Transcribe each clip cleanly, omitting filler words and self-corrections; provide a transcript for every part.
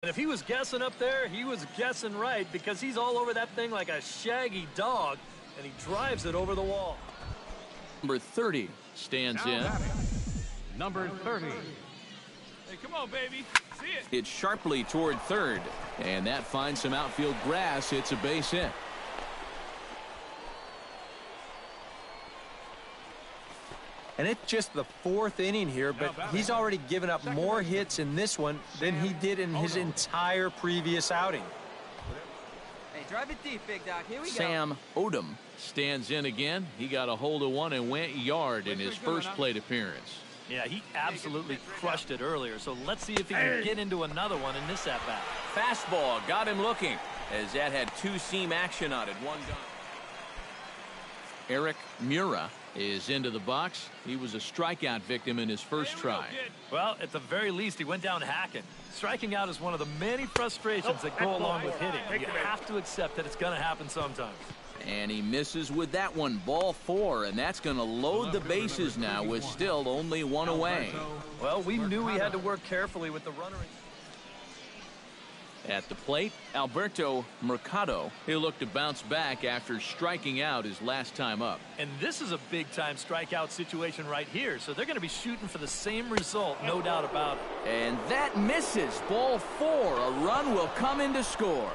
And if he was guessing up there, he was guessing right because he's all over that thing like a shaggy dog, and he drives it over the wall. Number 30 stands in. Number 30. Hey, come on, baby. See it. It's sharply toward third, and that finds some outfield grass. It's a base hit. And it's just the fourth inning here, but he's already given up more hits in this one than he did in his entire previous outing. Hey, drive it deep, big doc. Here we go. Sam Odom stands in again. He got a hold of one and went yard in his first plate appearance. Yeah, he absolutely crushed it earlier, so let's see if he can get into another one in this at-bat. Fastball got him looking, as that had two-seam action on it. One gone. Eric Mura is into the box. He was a strikeout victim in his first try. Well, at the very least, he went down hacking. Striking out is one of the many frustrations that go along with hitting. You have to accept that it's going to happen sometimes. And he misses with that one. Ball 4, and that's going to load the bases now with still only one away. Well, we knew he had to work carefully with the runner. At the plate, Alberto Mercado. He'll look to bounce back after striking out his last time up. And this is a big-time strikeout situation right here, so they're going to be shooting for the same result, no doubt about it. And that misses. Ball 4. A run will come in to score.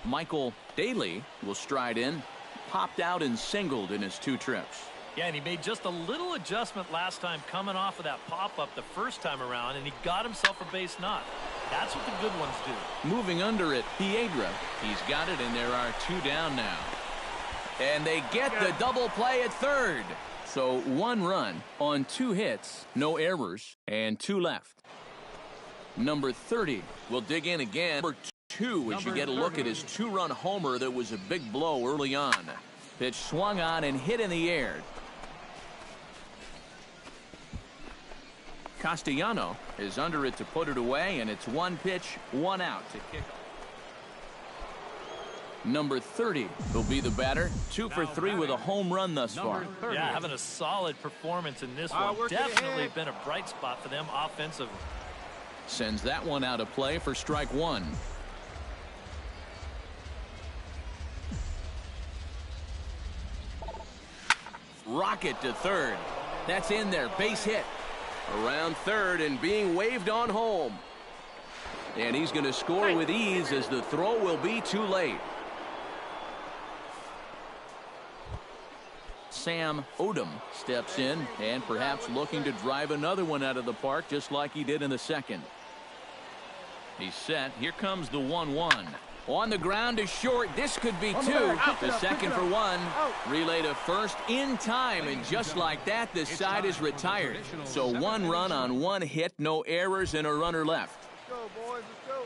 Michael Daly will stride in. Popped out and singled in his 2 trips. Yeah, and he made just a little adjustment last time coming off of that pop-up the first time around, and he got himself a base knock. That's what the good ones do. Moving under it, Piedra. He's got it, and there are 2 down now. And they get the double play at third. So 1 run on 2 hits, no errors, and 2 left. Number 30 will dig in again. Number 2 as you get a look at his 2-run homer that was a big blow early on. Pitch swung on and hit in the air. Castellano is under it to put it away, and it's 1 pitch, 1 out to kick off. Number 30 will be the batter. 2 for 3 with a home run thus far. Yeah, having a solid performance in this one. Definitely been a bright spot for them offensively. Sends that one out of play for strike 1. Rocket to third. That's in there. Base hit. Around third and being waved on home. And he's going to score with ease as the throw will be too late. Sam Odom steps in and perhaps looking to drive another one out of the park just like he did in the second. He's set. Here comes the 1-1. On the ground to short. This could be 2. The second for 1. Relay to first in time, and just like that, the side is retired. So 1 run on 1 hit, no errors, and a runner left. Let's go, boys. Let's go.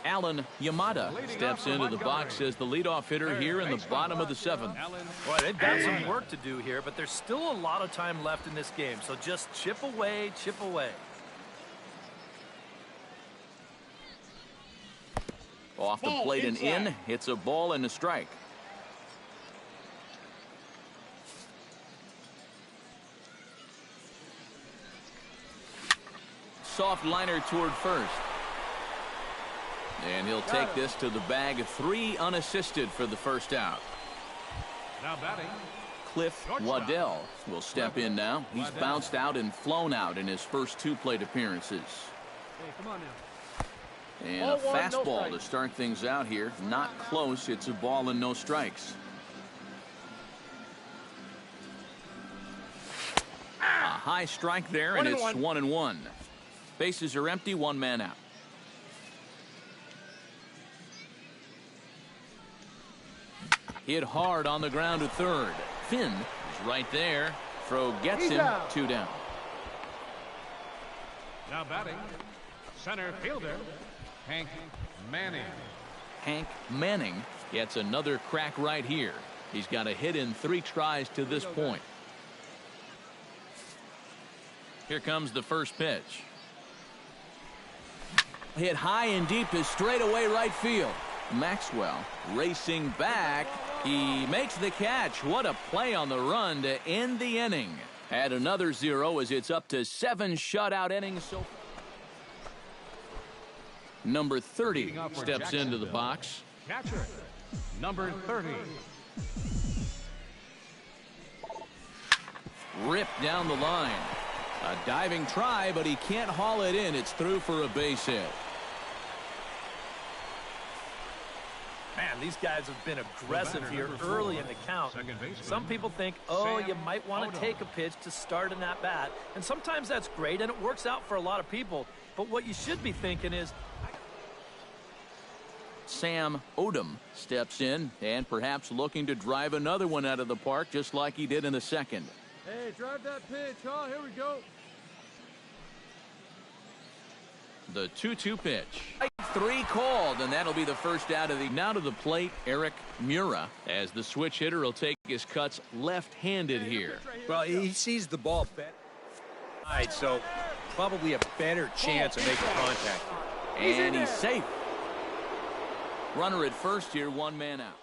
Alan Yamada steps into the box as the leadoff hitter here in the bottom of the 7th. Boy, they've got some work to do here, but there's still a lot of time left in this game, so just chip away, chip away. Off the plate and in. It's a ball and a strike. Soft liner toward first. And he'll take this to the bag. 3 unassisted for the first out. Now batting, Cliff Waddell will step in now. He's bounced out and flown out in his first 2 plate appearances. Hey, come on now. And a fastball to start things out here. Not close. It's a ball and no strikes. A high strike there, and it's 1-1. Bases are empty. 1 man out. Hit hard on the ground to third. Finn is right there. Throw gets him. 2 down. Now batting, center fielder, Hank Manning. Hank Manning gets another crack right here. He's got a hit in 3 tries to this point. Here comes the first pitch. Hit high and deep to straightaway right field. Maxwell racing back. He makes the catch. What a play on the run to end the inning. Add another 0 as it's up to 7 shutout innings so far. Number 30 Leading off for steps into the Jacksonville. box. Catcher, number 30. Ripped down the line. A diving try, but he can't haul it in. It's through for a base hit. Man, these guys have been aggressive here early in the count. Second baseman, Some people think, oh, Sam you might want to Odom. take a pitch to start in that bat. And sometimes that's great, and it works out for a lot of people. But what you should be thinking is, Sam Odom steps in and perhaps looking to drive another one out of the park just like he did in the second. Hey, drive that pitch, huh? Here we go. The 2-2 pitch. 3 called, and that'll be the first out of the. Now to the plate, Eric Mura, as the switch hitter will take his cuts left-handed here. Well, he sees the ball better. All right, so probably a better chance of making contact. And he's safe. Runner at first here, 1 man out.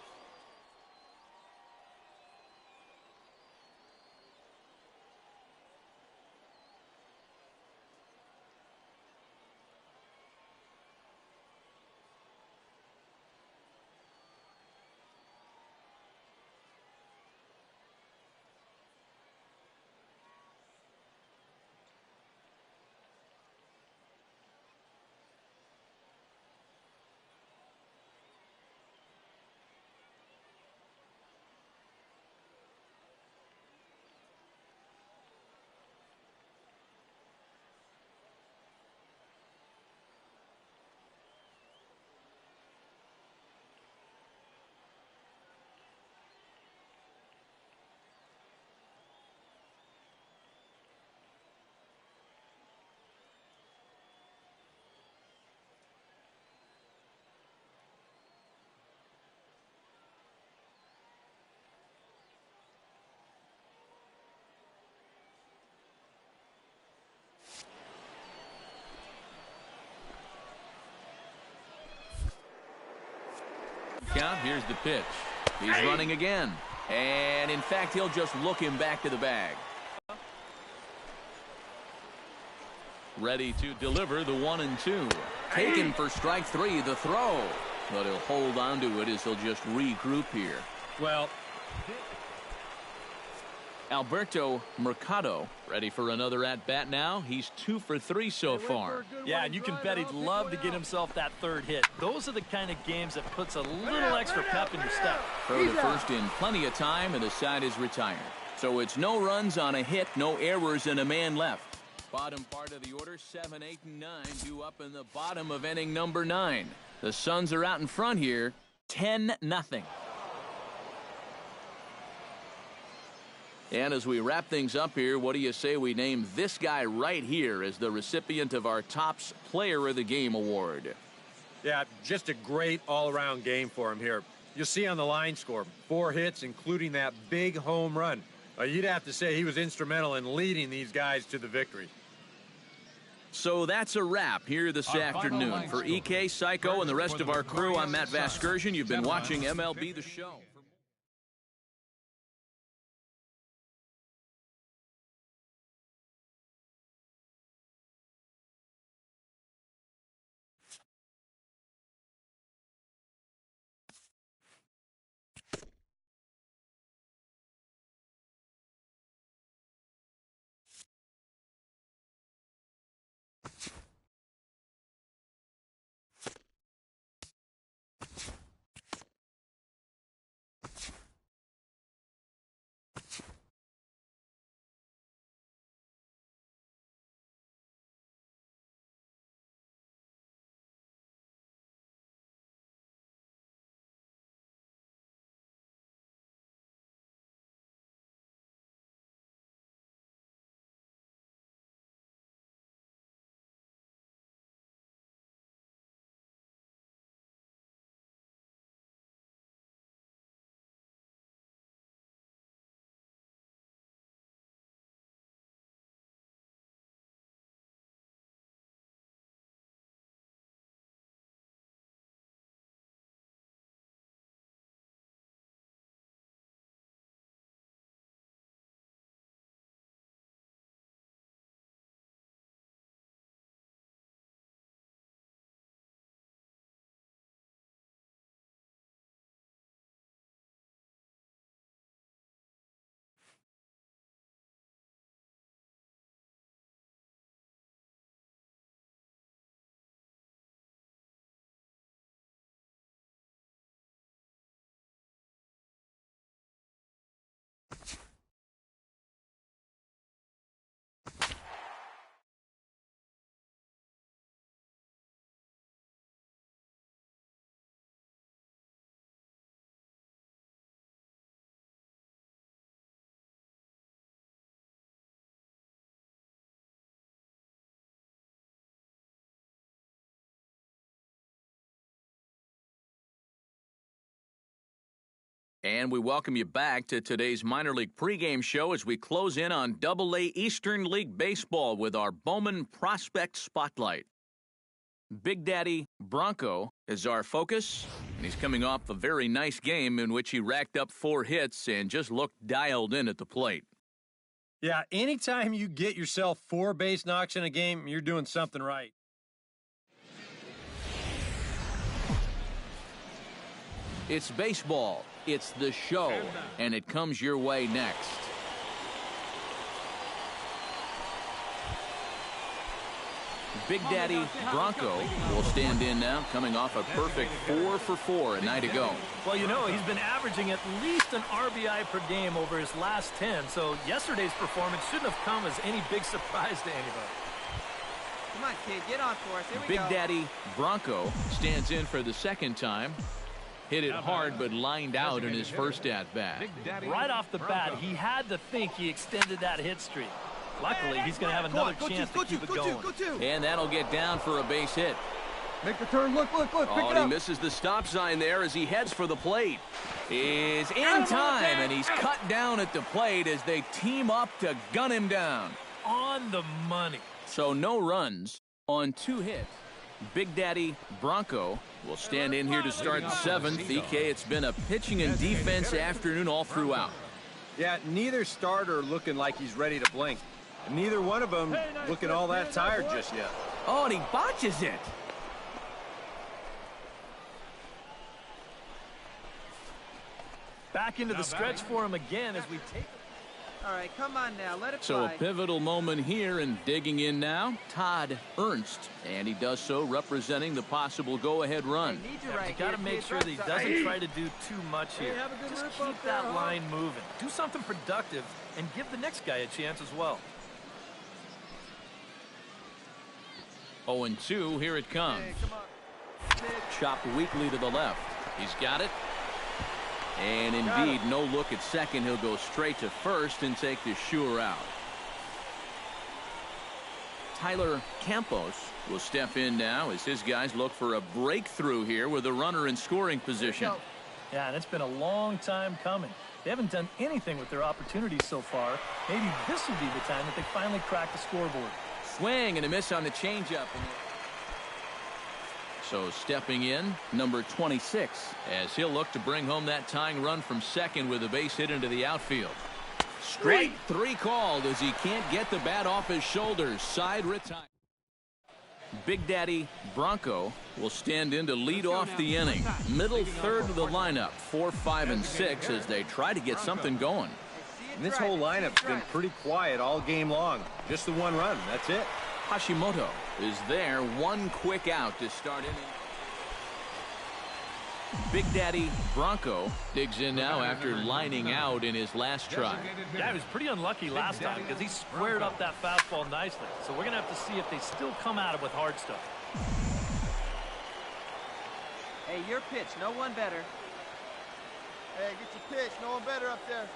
Count, here's the pitch. He's running again. And in fact, he'll just look him back to the bag. Ready to deliver the 1-2. Taken for strike 3, the throw. But he'll hold on to it as he'll just regroup here. Well, Alberto Mercado ready for another at-bat now. He's 2 for 3 so far. yeah, and you can bet he'd love to get himself that 3rd hit. Those are the kind of games that puts a little extra pep in your step. Throw to first in plenty of time, and the side is retired. So it's no runs on a hit, no errors, and a man left. Bottom part of the order, 7, 8, and 9 due up in the bottom of inning number 9. The Suns are out in front here, 10-0. And as we wrap things up here, what do you say we name this guy right here as the recipient of our Topps Player of the Game award? yeah, just a great all-around game for him here. You'll see on the line score, 4 hits, including that big home run. You'd have to say he was instrumental in leading these guys to the victory. So that's a wrap here this afternoon. For EK, Psycho, and the rest of our crew, I'm Matt Vasgersian. You've been watching MLB The Show. And we welcome you back to today's minor league pregame show as we close in on Double-A Eastern League Baseball with our Bowman Prospect Spotlight. Big Daddy Bronco is our focus, and he's coming off a very nice game in which he racked up 4 hits and just looked dialed in at the plate. Yeah, anytime you get yourself 4 base knocks in a game, you're doing something right. It's baseball, it's the show, and it comes your way next. Big Daddy Bronco will stand in now, coming off a perfect 4 for 4 a night ago. Well, you know, he's been averaging at least an RBI per game over his last 10, so yesterday's performance shouldn't have come as any big surprise to anybody. Come on, kid, get on for us. Here we Big go. Daddy Bronco stands in for the second time. Hit it hard, but lined out in his first at-bat. Right off the bat, he had to think he extended that hit streak. Luckily, he's going to have another chance to keep it going. And that'll get down for a base hit. Make the turn. Look, pick it Oh, up. he misses the stop sign there as he heads for the plate. Is in time, and he's cut down at the plate as they team up to gun him down. On the money. So no runs on 2 hits. Big Daddy Bronco will stand in here to start the 7th. EK, it's been a pitching and defense afternoon all throughout. Yeah, neither starter looking like he's ready to blink. And neither one of them looking all that tired just yet. Oh, and he botches it. Back into the stretch for him again as we take. All right, come on now. Let it So a fly. pivotal moment here, and digging in now, Todd Ernst. And he does so representing the possible go-ahead run. Need you You right got to here, make kid. sure that he doesn't try to do too much here. have a good Just rip keep up there, that huh? line moving. Do something productive and give the next guy a chance as well. 0-2, here it comes. Hey, come on. Chopped weakly to the left. He's got it. And indeed, no look at second. He'll go straight to first and take the sure out. Tyler Campos will step in now as his guys look for a breakthrough here with a runner in scoring position. Yeah, and it's been a long time coming. They haven't done anything with their opportunities so far. Maybe this will be the time that they finally crack the scoreboard. Swing and a miss on the changeup. So stepping in, number 26, as he'll look to bring home that tying run from second with a base hit into the outfield. Straight 3 called as he can't get the bat off his shoulders. Side retire. Big Daddy Bronco will stand in to lead off the inning. Middle third of the lineup, 4, 5, and 6 as they try to get something going. And this whole lineup's been pretty quiet all game long. Just the 1 run. That's it. Hashimoto is there, 1 quick out to start inning. Big Daddy Bronco digs in now after lining out in his last try. Yeah, he was pretty unlucky last time because he squared up that fastball nicely. So we're going to have to see if they still come at him with hard stuff. Hey, your pitch. No one better. Hey, get your pitch. No one better up there.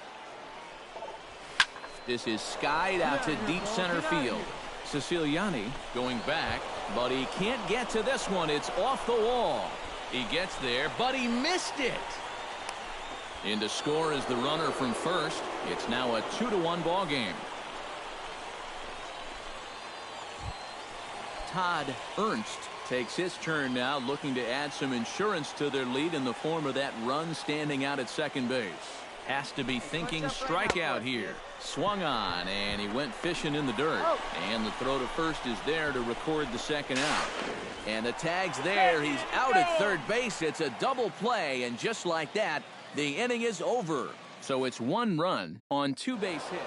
This is skied out to deep center field. Siciliani going back, but he can't get to this one. It's off the wall. He gets there, but he missed it. In to score is the runner from first. It's now a 2-1 ball game. Todd Ernst takes his turn now, looking to add some insurance to their lead in the form of that run standing out at second base. Has to be thinking strikeout here. Swung on, and he went fishing in the dirt. And the throw to first is there to record the second out. And the tag's there. He's out at third base. It's a double play, and just like that, the inning is over. So it's 1 run on 2 base hits.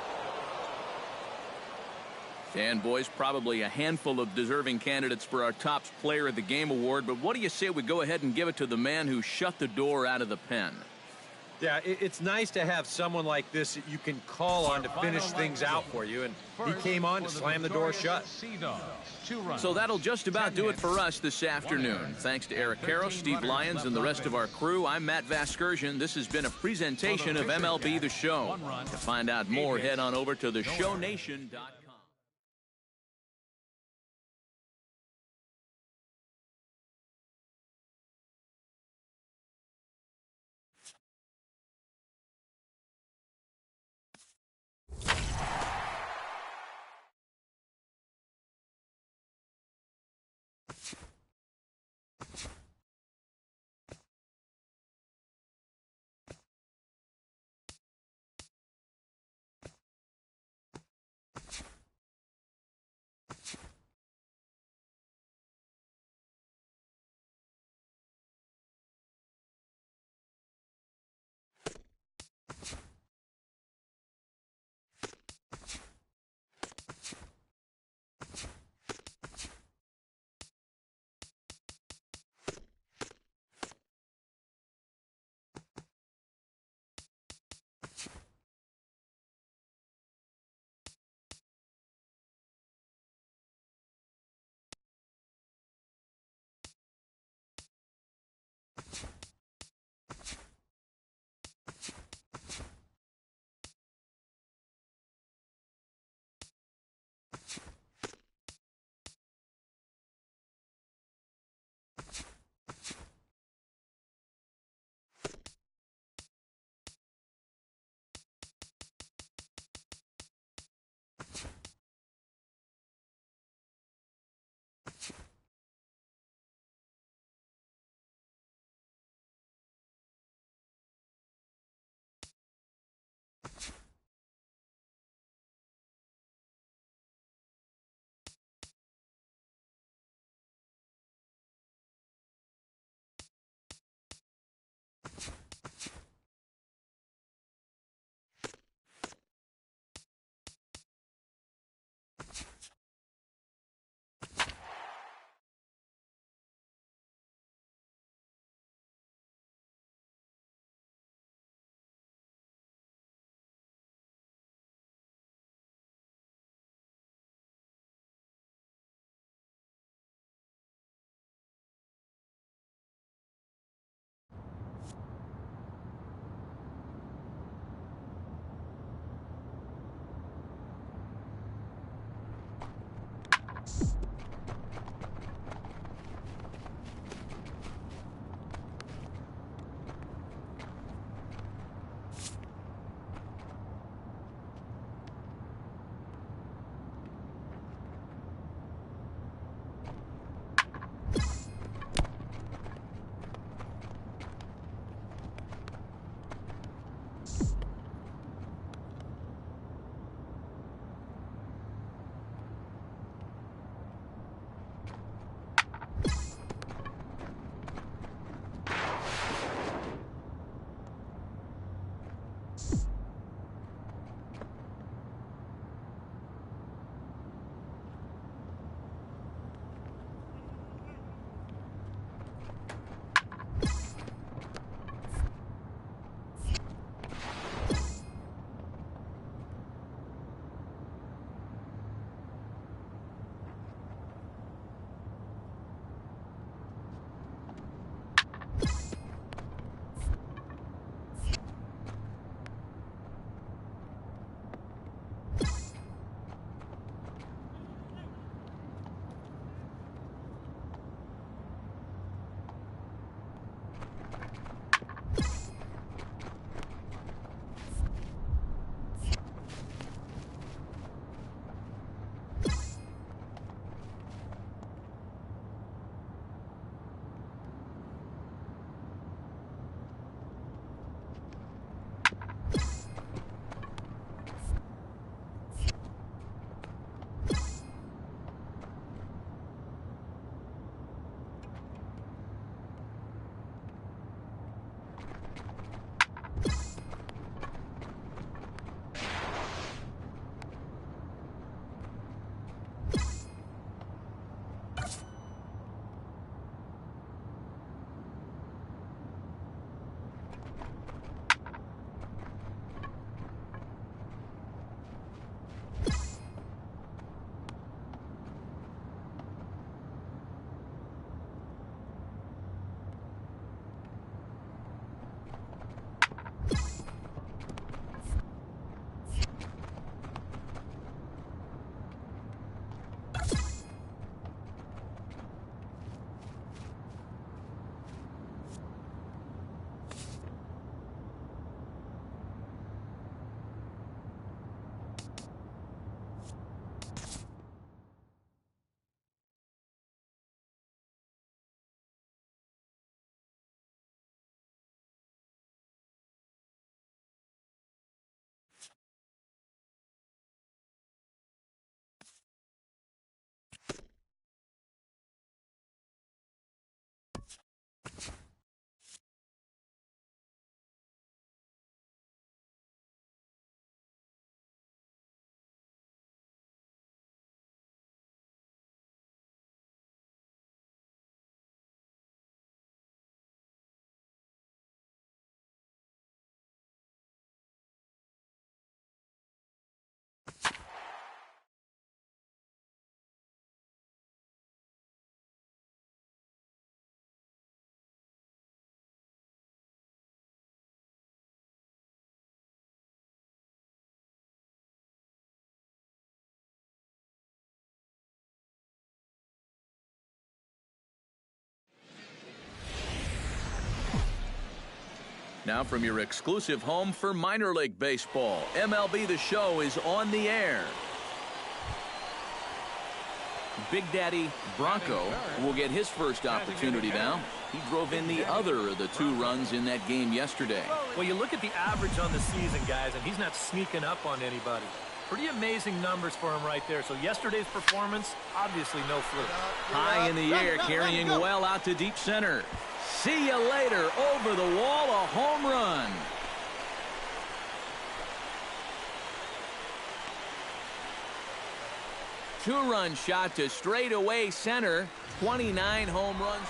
And boys, probably a handful of deserving candidates for our top player of the game award. But what do you say we go ahead and give it to the man who shut the door out of the pen? Yeah, it's nice to have someone like this that you can call on to finish things out for you, and he came on to slam the door shut. So that'll just about do it for us this afternoon. Thanks to Eric Karros, Steve Lyons, and the rest of our crew. I'm Matt Vasgersian. This has been a presentation of MLB The Show. To find out more, head on over to theshownation.com. Now from your exclusive home for minor league baseball, MLB The Show is on the air. Big Daddy Bronco will get his first opportunity now. He drove in the other of the 2 runs in that game yesterday. Well, you look at the average on the season, guys, and he's not sneaking up on anybody. Pretty amazing numbers for him right there. So yesterday's performance, obviously no fluke. High in the air, carrying well out to deep center. See you later. Over the wall, a home run. Two-run shot to straightaway center. 29 home runs.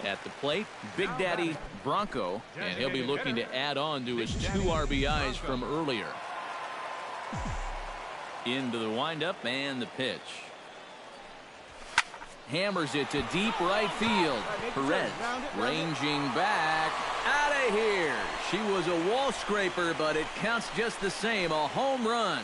At the plate, Big Daddy Bronco, and he'll be looking to add on to his 2 RBIs from earlier. Into the windup and the pitch. Hammers it to deep right field. Perez ranging back. Out of here. She was a wall scraper, but it counts just the same. A home run.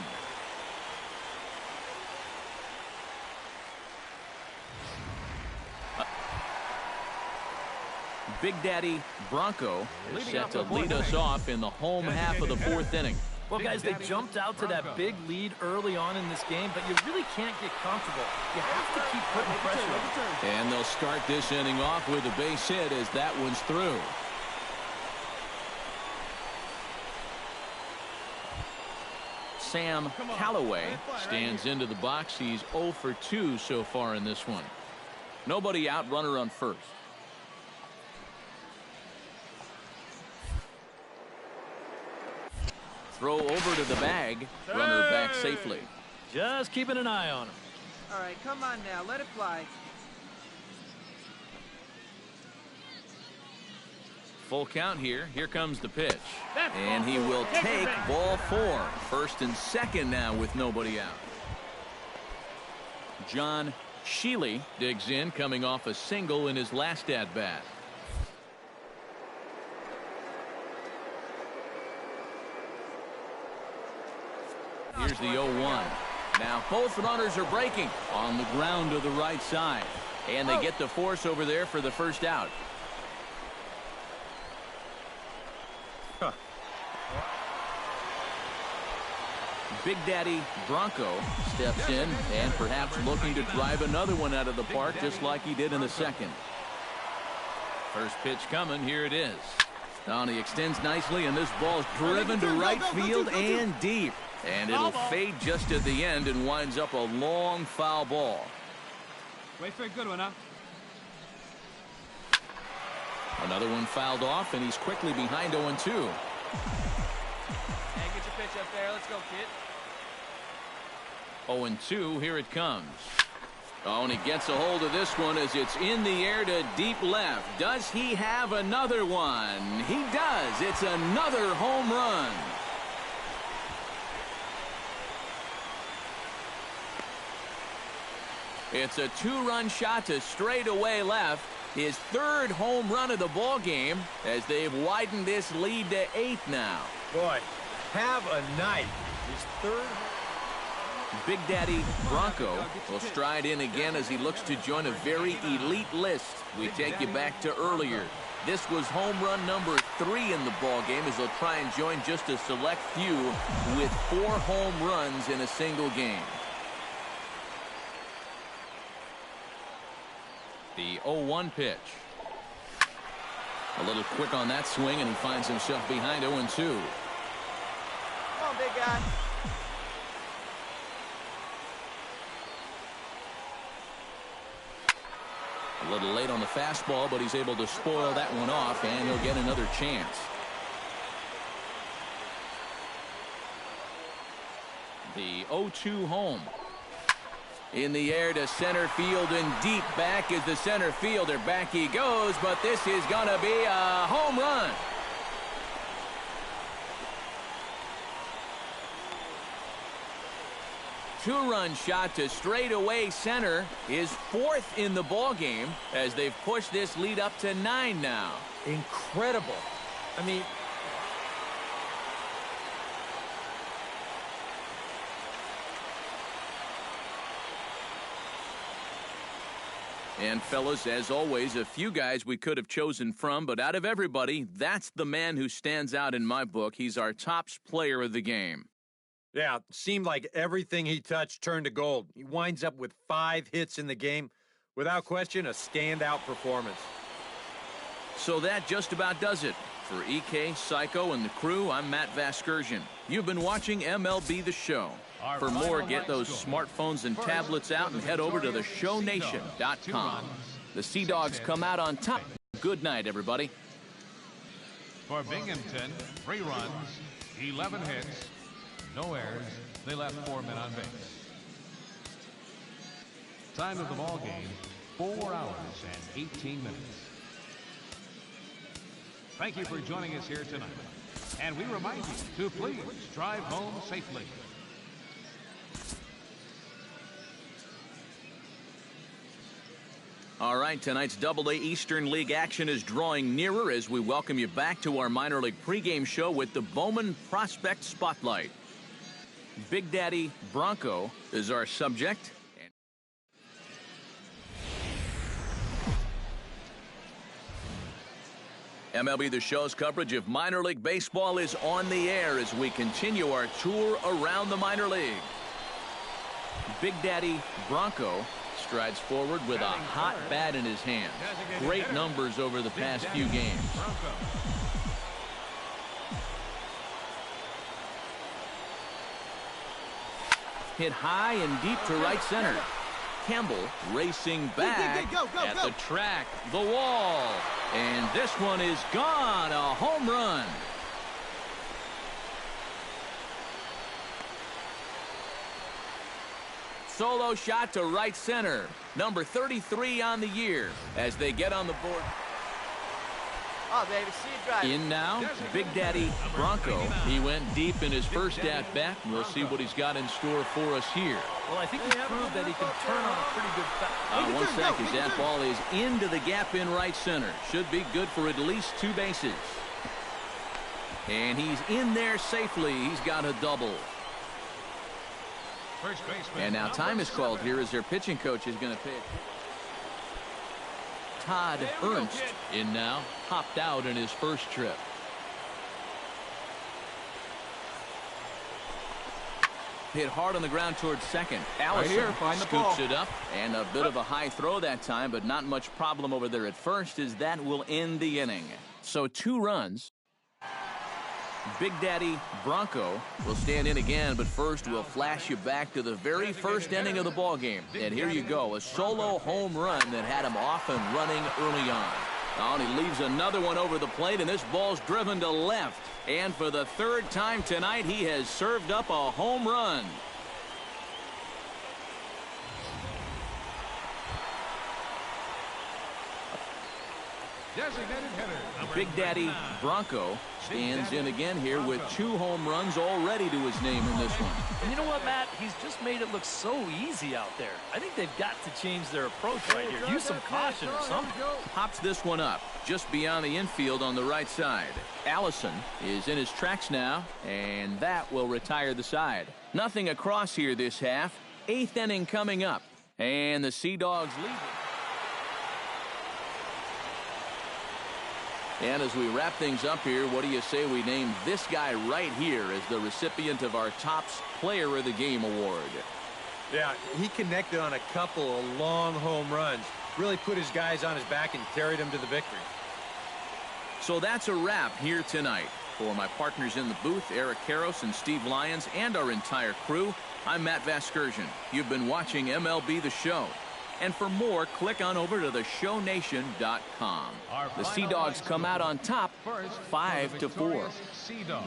Big Daddy Bronco is set to lead us off in the home half of the 4th inning. Well, guys, they jumped out to that big lead early on in this game, but you really can't get comfortable. You have to keep putting pressure on. And they'll start this inning off with a base hit as that one's through. Sam Callaway stands into the box. He's 0 for 2 so far in this one. Nobody out, runner on first. Throw over to the bag. Runner back safely. Just keeping an eye on him. All right, come on now. Let it fly. Full count here. Here comes the pitch. And he will take ball 4. First and second now with nobody out. John Sheely digs in, coming off a single in his last at-bat. Here's the 0-1. Now both runners are breaking on the ground to the right side. And they get the force over there for the first out. Big Daddy Bronco steps in and perhaps looking to drive another one out of the park just like he did in the second. First pitch coming. Here it is. Now he extends nicely, and this ball is driven to right field and deep. And it'll fade just at the end and winds up a long foul ball. Wait for a good one, huh? Another one fouled off, and he's quickly behind 0-2. Hey, get your pitch up there. Let's go, kid. 0-2, here it comes. Oh, and he gets a hold of this one as it's in the air to deep left. Does he have another one? He does. It's another home run. It's a two-run shot to straightaway left. His third home run of the ball game as they've widened this lead to 8 now. Boy, have a night. His third. Big Daddy Bronco will stride in again as he looks to join a very elite list. We take you back to earlier. This was home run number 3 in the ball game as he'll try and join just a select few with 4 home runs in a single game. The 0-1 pitch. A little quick on that swing, and he finds himself behind 0-2. Come on, big guy. A little late on the fastball, but he's able to spoil that one off, and he'll get another chance. The 0-2 home. In the air to center field and deep back is the center fielder. Back he goes, but this is going to be a home run. Two-run shot to straightaway center is 4th in the ball game as they've pushed this lead up to 9 now. Incredible. I mean, and fellas, as always, a few guys we could have chosen from, but out of everybody, that's the man who stands out in my book. He's our top player of the game. yeah, seemed like everything he touched turned to gold. He winds up with 5 hits in the game. Without question, a standout performance. So that just about does it. For EK, Psycho, and the crew, I'm Matt Vasgersian. You've been watching MLB The Show. For more, get those smartphones and tablets out and head over to theshownation.com. The Sea Dogs come out on top. Good night, everybody. For Binghamton, 3 runs, 11 hits, no errors. They left 4 men on base. Time of the ball game, 4 hours and 18 minutes. Thank you for joining us here tonight. And we remind you to please drive home safely. All right, tonight's Double-A Eastern League action is drawing nearer as we welcome you back to our minor league pregame show with the Bowman Prospect Spotlight. Big Daddy Bronco is our subject. MLB The Show's coverage of minor league baseball is on the air as we continue our tour around the minor league. Big Daddy Bronco strides forward with a hot bat in his hand. Great numbers over the past few games. Hit high and deep to right center. Campbell racing back at the track, the wall. And this one is gone, a home run. Solo shot to right center. Number 33 on the year as they get on the board. Oh, baby, see you drive. In now, Big Daddy Bronco. He went deep in his first at-bat. We'll see what he's got in store for us here. Well, I think he proved that he can turn on a pretty good fast. One sec as that ball is into the gap in right center. Should be good for at least 2 bases. And he's in there safely. He's got a double. And now time is called here as their pitching coach is going to pitch. Todd Ernst in now, hopped out in his first trip. Hit hard on the ground towards second. Allison scoops it up, and a bit of a high throw that time, but not much problem over there at first as that will end the inning. So 2 runs. Big Daddy Bronco will stand in again, but first we'll flash you back to the very first inning of the ball game. And here you go, a solo home run that had him off and running early on. Oh, and he leaves another one over the plate, and this ball's driven to left. And for the third time tonight, he has served up a home run. Designated hitter. Big Daddy Bronco stands in again here with 2 home runs already to his name in this one. And you know what, Matt? He's just made it look so easy out there. I think they've got to change their approach right here. Use some caution or something. Pops this one up just beyond the infield on the right side. Allison is in his tracks now, and that will retire the side. Nothing across here this half. 8th inning coming up, and the Sea Dogs lead it. And as we wrap things up here, what do you say we name this guy right here as the recipient of our Topps Player of the Game award? Yeah, he connected on a couple of long home runs. Really put his guys on his back and carried them to the victory. So that's a wrap here tonight. For my partners in the booth, Eric Karros and Steve Lyons, and our entire crew, I'm Matt Vasgersian. You've been watching MLB The Show. And for more, click on over to theshownation.com. The Sea Dogs come out on top 5-4.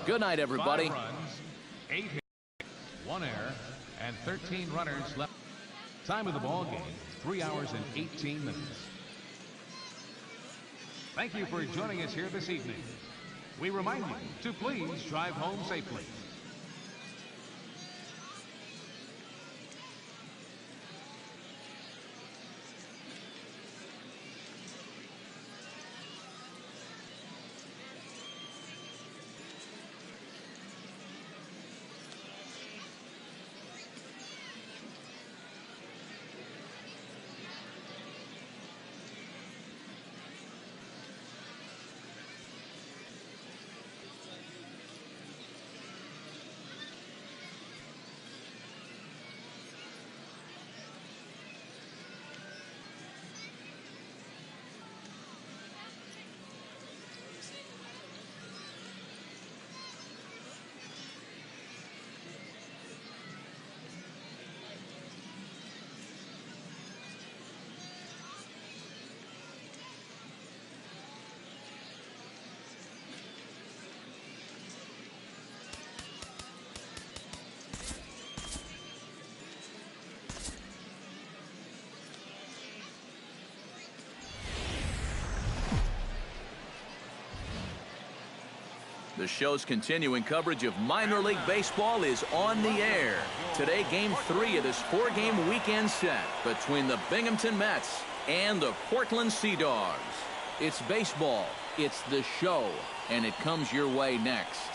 Good night, everybody. 5 runs, 8 hits, 1 error, and 13 runners left. Time of the ball game, 3 hours and 18 minutes. Thank you for joining us here this evening. We remind you to please drive home safely. The show's continuing coverage of minor league baseball is on the air. Today, game 3 of this 4-game weekend set between the Binghamton Mets and the Portland Sea Dogs. It's baseball, it's the show, and it comes your way next.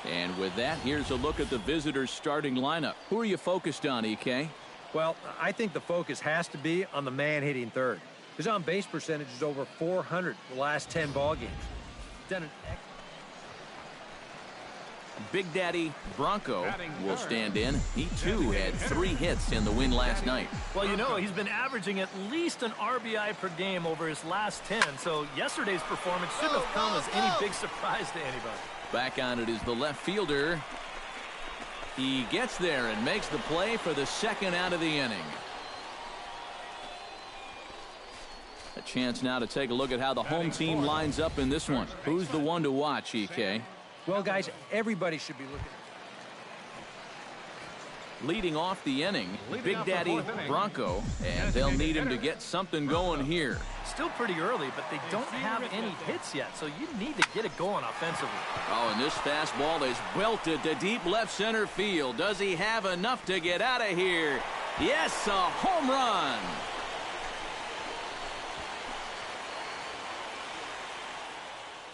And with that, here's a look at the visitors' starting lineup. Who are you focused on, EK? Well, I think the focus has to be on the man hitting third. His on-base percentage is over 400 the last 10 ball games. Done an Big Daddy Bronco will stand in. He, too, had 3 hits in the win last night. Well, you know, he's been averaging at least an RBI per game over his last 10, so yesterday's performance shouldn't have come as any big surprise to anybody. Back on it is the left fielder. He gets there and makes the play for the second out of the inning. A chance now to take a look at how the home team lines up in this one. Who's the one to watch, EK? Well, guys, everybody should be looking. Leading off the inning, Big Daddy Bronco, and they'll need him to get something going here. Still pretty early, but they don't have any hits yet, so you need to get it going offensively. Oh, and this fastball is belted to deep left center field. Does he have enough to get out of here? Yes, a home run.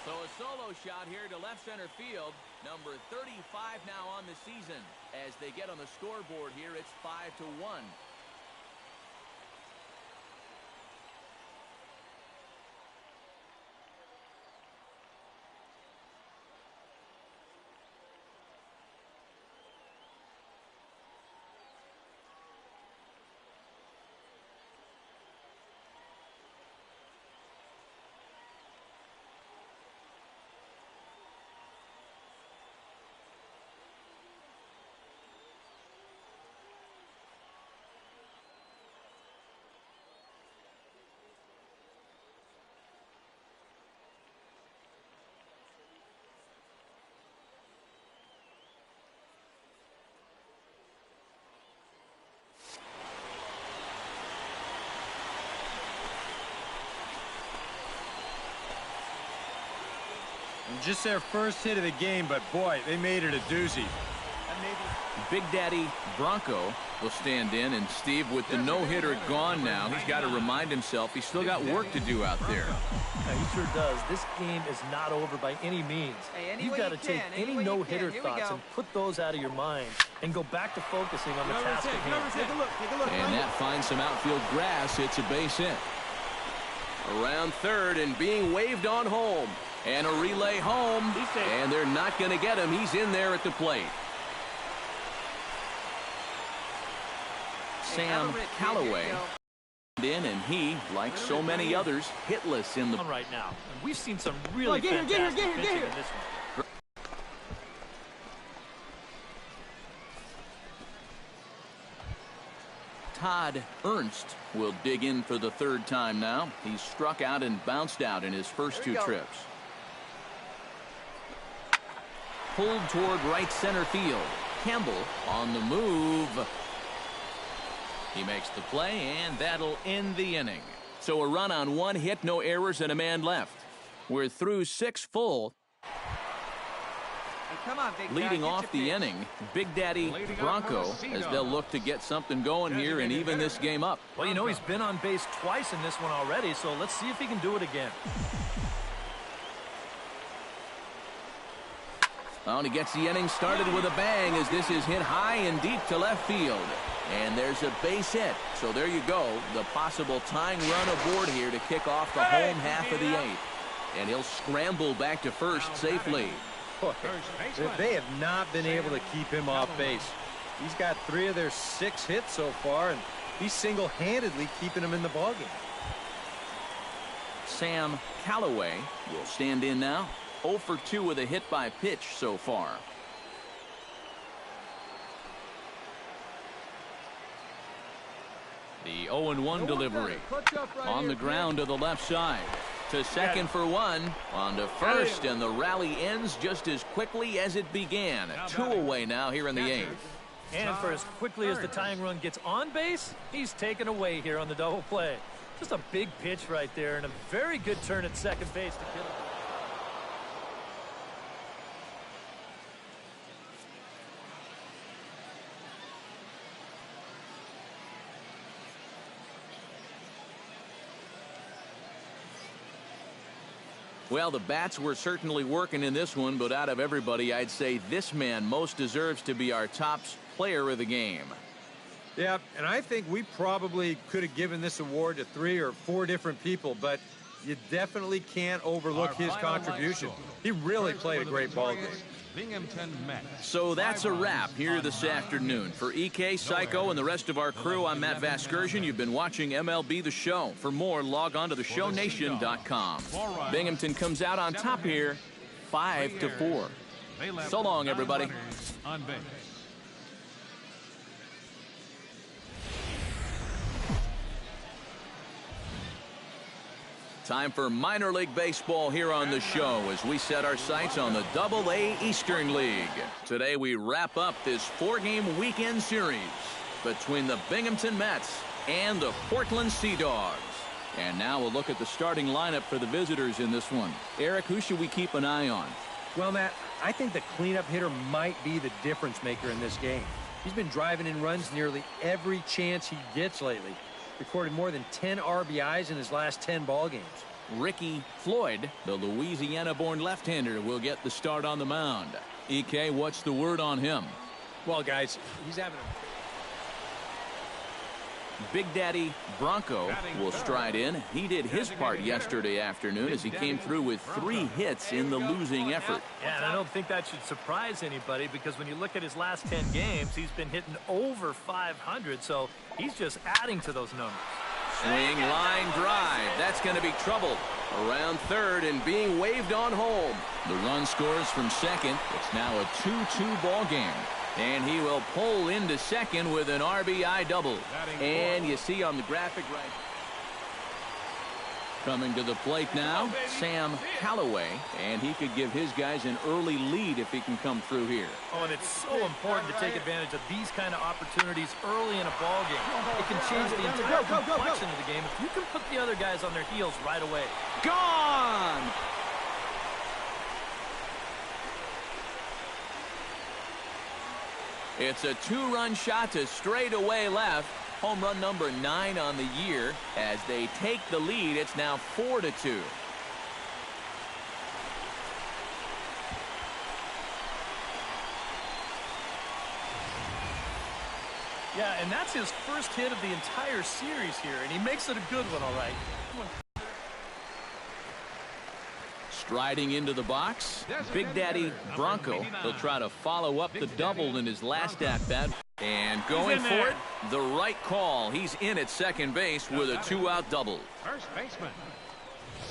So a solo shot here to left center field. Number 35 now on the season. As they get on the scoreboard here, it's 5-1. just their first hit of the game, but boy, they made it a doozy. Big Daddy Bronco will stand in, and Steve, with the no-hitter gone now, he's got to remind himself he's still got work to do out there. Yeah, he sure does. This game is not over by any means. Hey, You've got to take any no-hitter thoughts and put those out of your mind and go back to focusing on the task at hand. Take a look. And that finds some outfield grass. It's a base hit. Around third and being waved on home. And a relay home. And they're not going to get him. He's in there at the plate. Sam Callaway in, and he, like so many others, hitless in the Right now, and we've seen some really fantastic pitching in this one. Todd Ernst will dig in for the third time now. He's struck out and bounced out in his first two trips. Pulled toward right center field. Campbell on the move. He makes the play, and that'll end the inning. So a run on one hit, no errors, and a man left. We're through 6 full. Hey, come on, big guy, Leading get off your the pitch. inning, Big Daddy Bronco, as they'll look to get something going here and even this game up. Well, you know, he's been on base twice in this one already, so let's see if he can do it again. Well, and he gets the inning started with a bang as this is hit high and deep to left field. And there's a base hit. So there you go. The possible tying run aboard here to kick off the home half of the 8th. And he'll scramble back to first safely. Boy, they have not been able to keep him off base. He's got 3 of their 6 hits so far, and he's single-handedly keeping them in the ballgame. Sam Callaway will stand in now. 0 for 2 with a hit by pitch so far. The 0-1 delivery on the ground to the left side. To second for 1. On to first, and the rally ends just as quickly as it began. 2 away now here in the 8th. And for as quickly as the tying run gets on base, he's taken away here on the double play. Just a big pitch right there, and a very good turn at second base to kill him. Well, the bats were certainly working in this one, but out of everybody, I'd say this man most deserves to be our top player of the game. Yeah, and I think we probably could have given this award to 3 or 4 different people, but you definitely can't overlook his contribution. He really played a great ball game. Binghamton Mets. So that's a wrap here this afternoon. For EK, Psycho, and the rest of our crew, I'm Matt Vasgersian. You've been watching MLB The Show. For more, log on to theshownation.com. Binghamton comes out on top here, 5-4. So long, everybody. On base. Time for minor league baseball here on the show as we set our sights on the Double-A Eastern League. Today we wrap up this 4-game weekend series between the Binghamton Mets and the Portland Sea Dogs. And now we'll look at the starting lineup for the visitors in this one. Eric, who should we keep an eye on? Well, Matt, I think the cleanup hitter might be the difference maker in this game. He's been driving in runs nearly every chance he gets lately. Recorded more than 10 RBIs in his last 10 ball games. Ricky Floyd, the Louisiana-born left-hander, will get the start on the mound. EK, what's the word on him? Well, guys, he's having a... Big Daddy Bronco will stride in. He did his part yesterday afternoon as he came through with 3 hits in the losing effort. Yeah, and I don't think that should surprise anybody because when you look at his last 10 games, he's been hitting over 500, so he's just adding to those numbers. Swing, line, drive. That's going to be trouble. Around third and being waved on home. The run scores from second. It's now a 2-2 ball game. And he will pull into second with an RBI double. And you see on the graphic right. Coming to the plate now, Sam Callaway. And he could give his guys an early lead if he can come through here. Oh, and it's so important to take advantage of these kind of opportunities early in a ball game. It can change the entire complexion of the game if you can put the other guys on their heels right away. Gone! It's a 2-run shot to straightaway left. Home run number 9 on the year. As they take the lead, it's now 4-2. Yeah, and that's his first hit of the entire series here, and he makes it a good one, all right. Striding into the box, Big Daddy Bronco. He'll try to follow up the double in his last at-bat. And going for it, the right call. He's in at second base with a 2-out double. First baseman,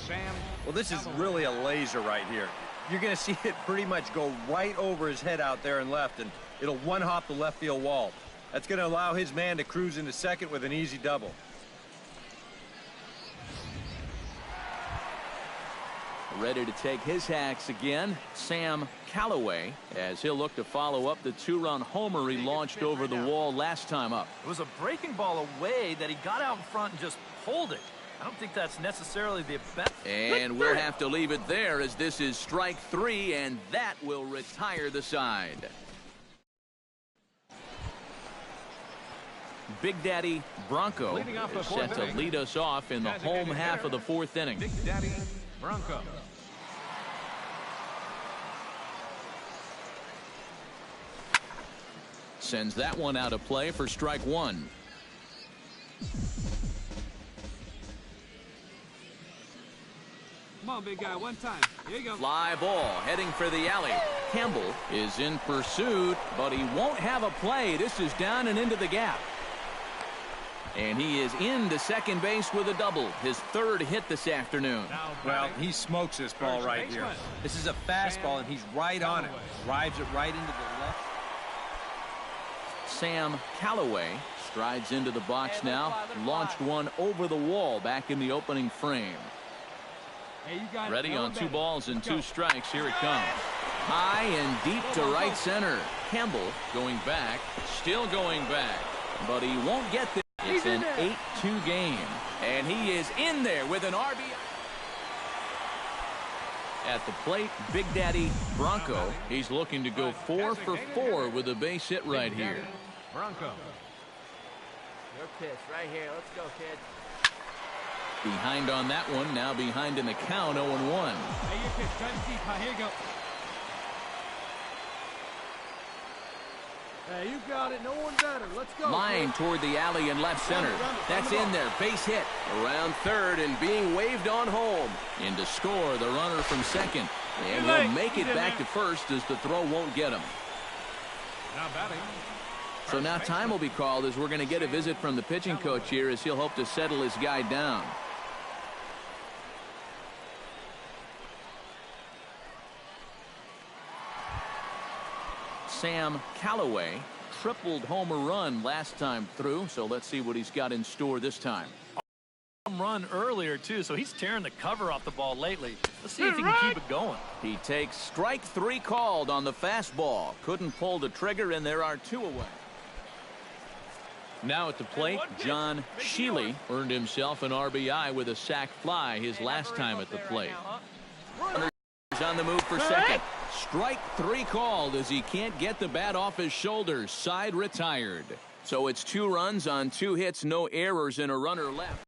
Sam. Well, this is really a laser right here. You're going to see it pretty much go right over his head out there and left, and it'll one-hop the left field wall. That's going to allow his man to cruise into second with an easy double. Ready to take his hacks again, Sam Callaway, as he'll look to follow up the 2-run homer he launched over the wall last time up. It was a breaking ball away that he got out in front and just pulled it. I don't think that's necessarily the best. And we'll have to leave it there, as this is strike 3, and that will retire the side. Big Daddy Bronco is set to lead us off in the home half of the 4th inning. Big Daddy Bronco. Sends that one out of play for strike 1. Come on, big guy, one time. Here you go. Fly ball heading for the alley. Campbell is in pursuit, but he won't have a play. This is down and into the gap. And he is into second base with a double. His 3rd hit this afternoon. Well, he smokes this ball right here. This is a fastball, and he's right on it. Drives it right into the left. Sam Callaway strides into the box now. Launched one over the wall back in the opening frame. Ready on 2 balls and 2 strikes. Here it comes. High and deep to right center. Campbell going back. Still going back. But he won't get there. It's an 8-2 game. And he is in there with an RBI. At the plate, Big Daddy Bronco. He's looking to go 4 for 4 with a base hit right here. Bronco. Your pitch right here. Let's go, kid. Behind on that one. Now behind in the count, 0-1. Hey, your pitch. Try to deep. Here you go. Hey, you got it. No one better. Let's go. Line toward the alley in left center. That's in there. Base hit. Around third and being waved on home. In to score, the runner from second. And he'll make it back to first as the throw won't get him. Now batting. So now time will be called as we're going to get a visit from the pitching coach here as he'll hope to settle his guy down. Sam Callaway tripled homer run last time through, so let's see what he's got in store this time. Run earlier too, so he's tearing the cover off the ball lately. Let's see if he can keep it going. He takes strike 3 called on the fastball. Couldn't pull the trigger, and there are 2 away. Now at the plate, John Sheely earned himself an RBI with a sac fly his last time at the plate. On the move for second. Strike 3 called as he can't get the bat off his shoulders. Side retired. So it's 2 runs on 2 hits, no errors, and a runner left.